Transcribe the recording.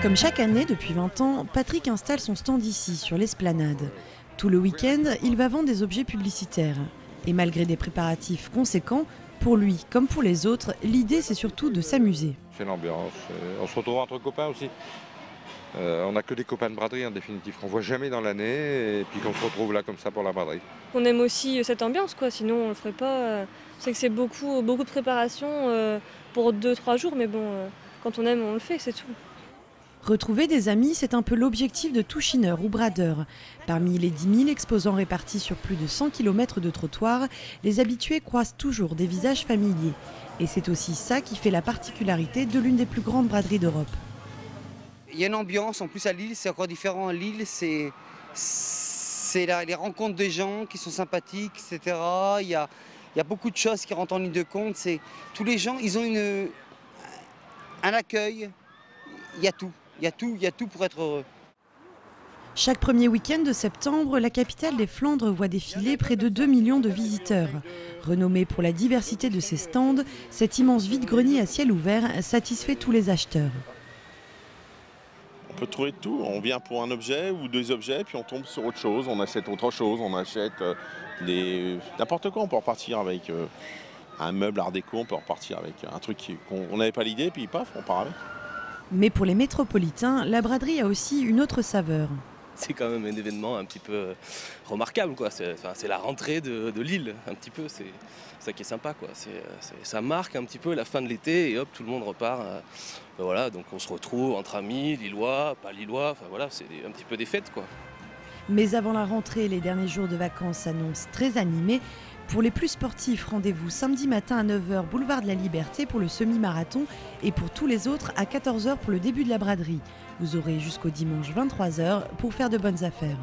Comme chaque année depuis 20 ans, Patrick installe son stand ici, sur l'esplanade. Tout le week-end, il va vendre des objets publicitaires. Et malgré des préparatifs conséquents, pour lui comme pour les autres, l'idée c'est surtout de s'amuser. C'est l'ambiance, on se retrouve entre copains aussi. On n'a que des copains de braderie en définitive, qu'on ne voit jamais dans l'année et puis qu'on se retrouve là comme ça pour la braderie. On aime aussi cette ambiance, quoi. Sinon on ne le ferait pas. On sait que c'est beaucoup de préparation pour 2-3 jours, mais bon, quand on aime, on le fait, c'est tout. Retrouver des amis, c'est un peu l'objectif de tout chineur ou bradeur. Parmi les 10 000 exposants répartis sur plus de 100 km de trottoirs, les habitués croisent toujours des visages familiers. Et c'est aussi ça qui fait la particularité de l'une des plus grandes braderies d'Europe. Il y a une ambiance, en plus à Lille, c'est encore différent. À Lille, c'est les rencontres des gens qui sont sympathiques, etc. Il y a beaucoup de choses qui rentrent en ligne de compte. Tous les gens, ils ont un accueil, il y a tout. Il y a tout pour être heureux. Chaque premier week-end de septembre, la capitale des Flandres voit défiler près de 2 millions de visiteurs. Renommée pour la diversité de ses stands, cet immense vide-grenier à ciel ouvert satisfait tous les acheteurs. On peut trouver tout, on vient pour un objet ou 2 objets, puis on tombe sur autre chose, on achète autre chose, on achète n'importe quoi. On peut repartir avec un meuble art déco, on peut repartir avec un truc qu'on n'avait pas l'idée, puis paf, on part avec. Mais pour les métropolitains, la braderie a aussi une autre saveur. C'est quand même un événement un petit peu remarquable, quoi. C'est la rentrée de Lille, un petit peu. C'est ça qui est sympa, quoi. Ça marque un petit peu la fin de l'été et hop, tout le monde repart. Voilà, donc on se retrouve entre amis, Lillois, pas Lillois. Enfin voilà, c'est un petit peu des fêtes, quoi. Mais avant la rentrée, les derniers jours de vacances s'annoncent très animés. Pour les plus sportifs, rendez-vous samedi matin à 9 h, boulevard de la Liberté pour le semi-marathon et pour tous les autres à 14 h pour le début de la braderie. Vous aurez jusqu'au dimanche 23 h pour faire de bonnes affaires.